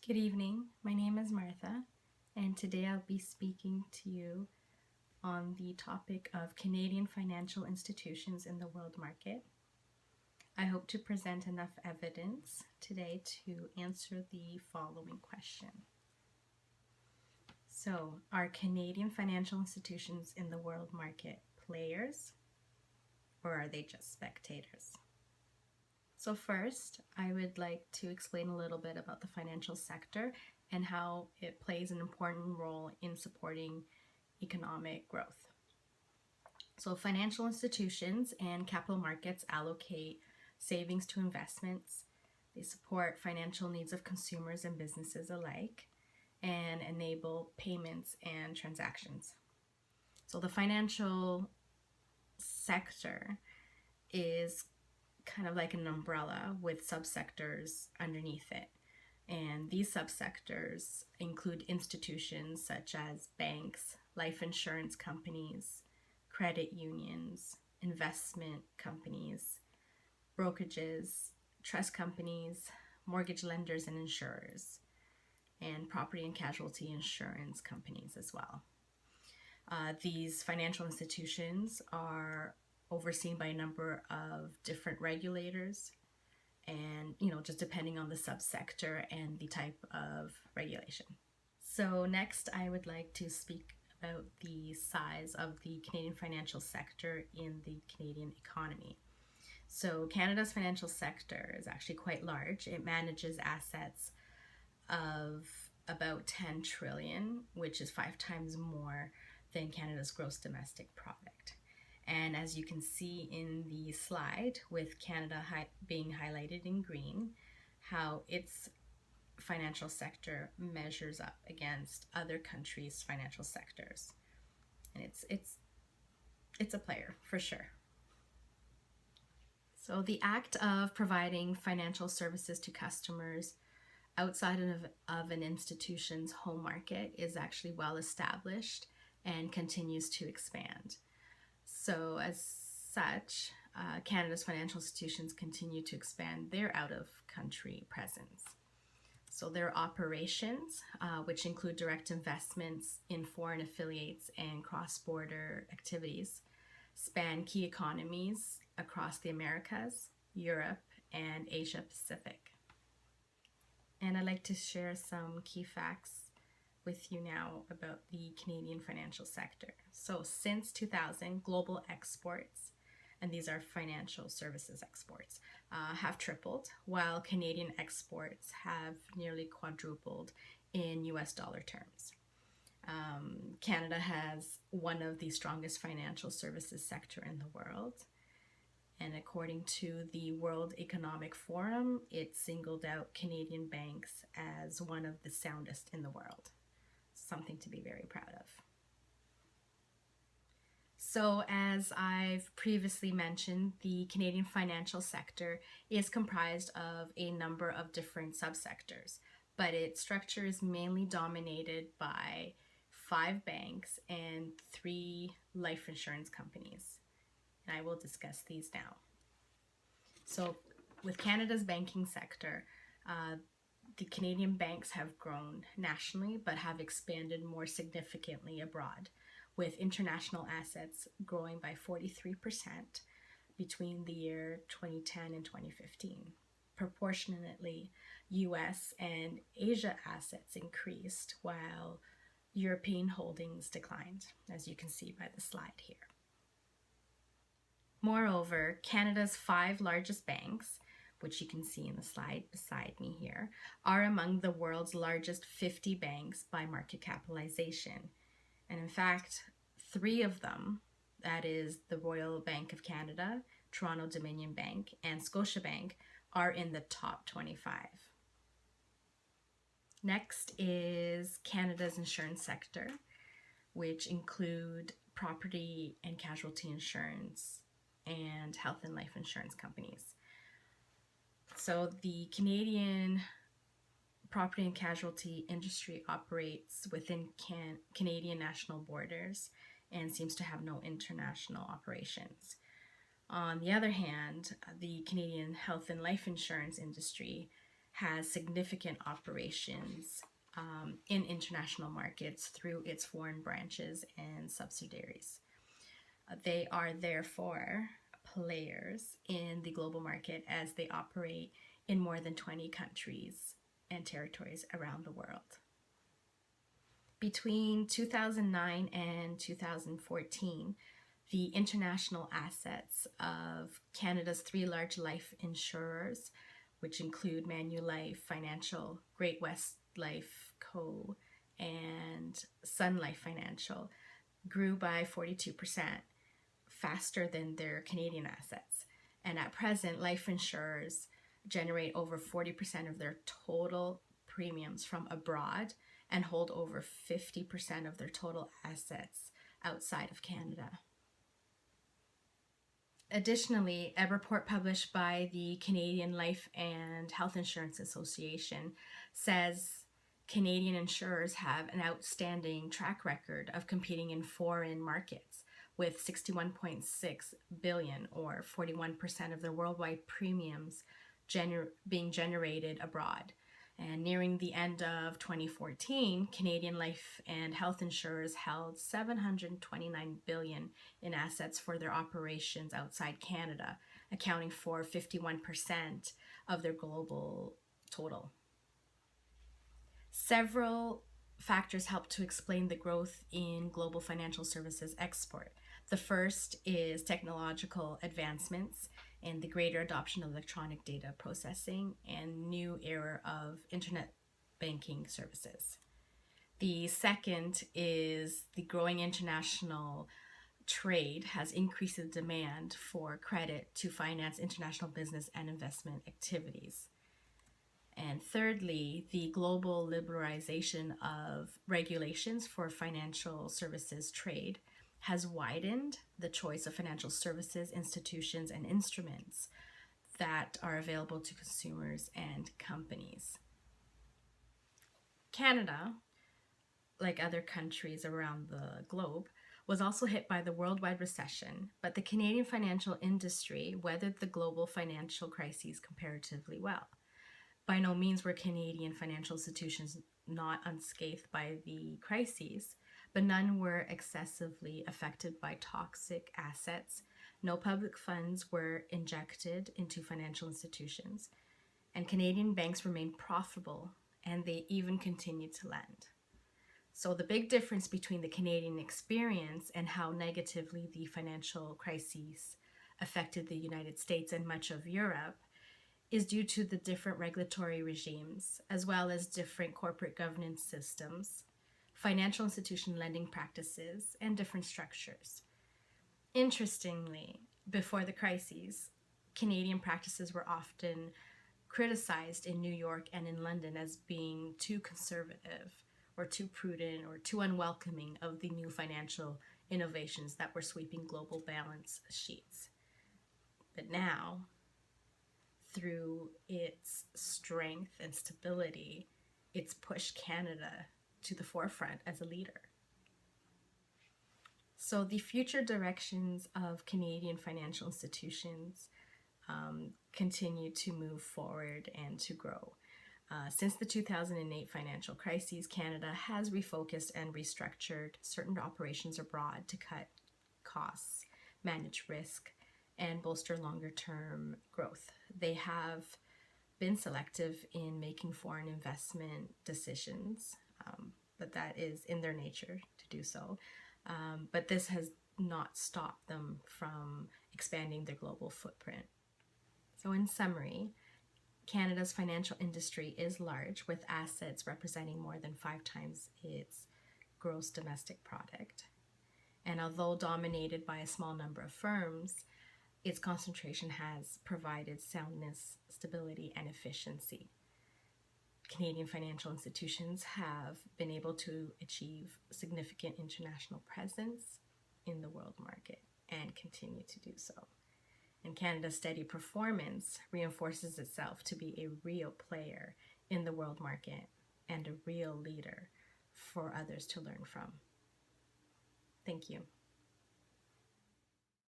Good evening. My name is Martha, and today I'll be speaking to you on the topic of Canadian financial institutions in the world market. I hope to present enough evidence today to answer the following question. So, are Canadian financial institutions in the world market players, or are they just spectators? So first, I would like to explain a little bit about the financial sector and how it plays an important role in supporting economic growth. So financial institutions and capital markets allocate savings to investments. They support financial needs of consumers and businesses alike and enable payments and transactions. So the financial sector is kind of like an umbrella with subsectors underneath it. And these subsectors include institutions such as banks, life insurance companies, credit unions, investment companies, brokerages, trust companies, mortgage lenders and insurers, and property and casualty insurance companies as well. These financial institutions are overseen by a number of different regulators and just depending on the subsector and the type of regulation. So next I would like to speak about the size of the Canadian financial sector in the Canadian economy. So Canada's financial sector is actually quite large. It manages assets of about 10 trillion, which is 5 times more than Canada's gross domestic product. And as you can see in the slide, with Canada being highlighted in green, how its financial sector measures up against other countries' financial sectors. And it's a player for sure. So the act of providing financial services to customers outside of an institution's home market is actually well established and continues to expand. So as such, Canada's financial institutions continue to expand their out-of-country presence. So their operations, which include direct investments in foreign affiliates and cross-border activities, span key economies across the Americas, Europe, and Asia Pacific. And I'd like to share some key facts with you now about the Canadian financial sector. So since 2000, global exports, and these are financial services exports, have tripled, while Canadian exports have nearly quadrupled in US dollar terms. Canada has one of the strongest financial services sector in the world. And according to the World Economic Forum, it singled out Canadian banks as one of the soundest in the world. Something to be very proud of. So as I've previously mentioned, the Canadian financial sector is comprised of a number of different subsectors, but its structure is mainly dominated by 5 banks and 3 life insurance companies. And I will discuss these now. So with Canada's banking sector, the Canadian banks have grown nationally but have expanded more significantly abroad, with international assets growing by 43% between the year 2010 and 2015. Proportionately, US and Asia assets increased while European holdings declined, as you can see by the slide here. Moreover, Canada's 5 largest banks, which you can see in the slide beside me here, are among the world's largest 50 banks by market capitalization. And in fact, 3 of them, that is the Royal Bank of Canada, Toronto Dominion Bank, and Scotiabank, are in the top 25. Next is Canada's insurance sector, which include property and casualty insurance and health and life insurance companies. So the Canadian property and casualty industry operates within Canadian national borders and seems to have no international operations. On the other hand, the Canadian health and life insurance industry has significant operations in international markets through its foreign branches and subsidiaries. They are therefore players in the global market as they operate in more than 20 countries and territories around the world. Between 2009 and 2014, the international assets of Canada's three large life insurers, which include Manulife Financial, Great West Life Co., and Sun Life Financial, grew by 42%, faster than their Canadian assets. And at present, life insurers generate over 40% of their total premiums from abroad and hold over 50% of their total assets outside of Canada. Additionally, a report published by the Canadian Life and Health Insurance Association says Canadian insurers have an outstanding track record of competing in foreign markets, with 61.6 billion or 41% of their worldwide premiums being generated abroad. And nearing the end of 2014, Canadian life and health insurers held 729 billion in assets for their operations outside Canada, accounting for 51% of their global total. Several factors help to explain the growth in global financial services export. The first is technological advancements and the greater adoption of electronic data processing and new era of internet banking services. The second is the growing international trade has increased the demand for credit to finance international business and investment activities. And thirdly, the global liberalization of regulations for financial services trade has widened the choice of financial services, institutions, and instruments that are available to consumers and companies. Canada, like other countries around the globe, was also hit by the worldwide recession, but the Canadian financial industry weathered the global financial crises comparatively well. By no means were Canadian financial institutions not unscathed by the crises, but none were excessively affected by toxic assets. No public funds were injected into financial institutions, and Canadian banks remained profitable, and they even continued to lend. So the big difference between the Canadian experience and how negatively the financial crises affected the United States and much of Europe is due to the different regulatory regimes, as well as different corporate governance systems, financial institution lending practices, and different structures. Interestingly, before the crises, Canadian practices were often criticized in New York and in London as being too conservative or too prudent or too unwelcoming of the new financial innovations that were sweeping global balance sheets. But now, through its strength and stability, it's pushed Canada to the forefront as a leader. So the future directions of Canadian financial institutions continue to move forward and to grow. Since the 2008 financial crises, Canada has refocused and restructured certain operations abroad to cut costs, manage risk, and bolster longer-term growth. They have been selective in making foreign investment decisions, but that is in their nature to do so. But this has not stopped them from expanding their global footprint. So in summary, Canada's financial industry is large, with assets representing more than 5 times its gross domestic product. And although dominated by a small number of firms, its concentration has provided soundness, stability, and efficiency. Canadian financial institutions have been able to achieve significant international presence in the world market and continue to do so. And Canada's steady performance reinforces itself to be a real player in the world market and a real leader for others to learn from. Thank you.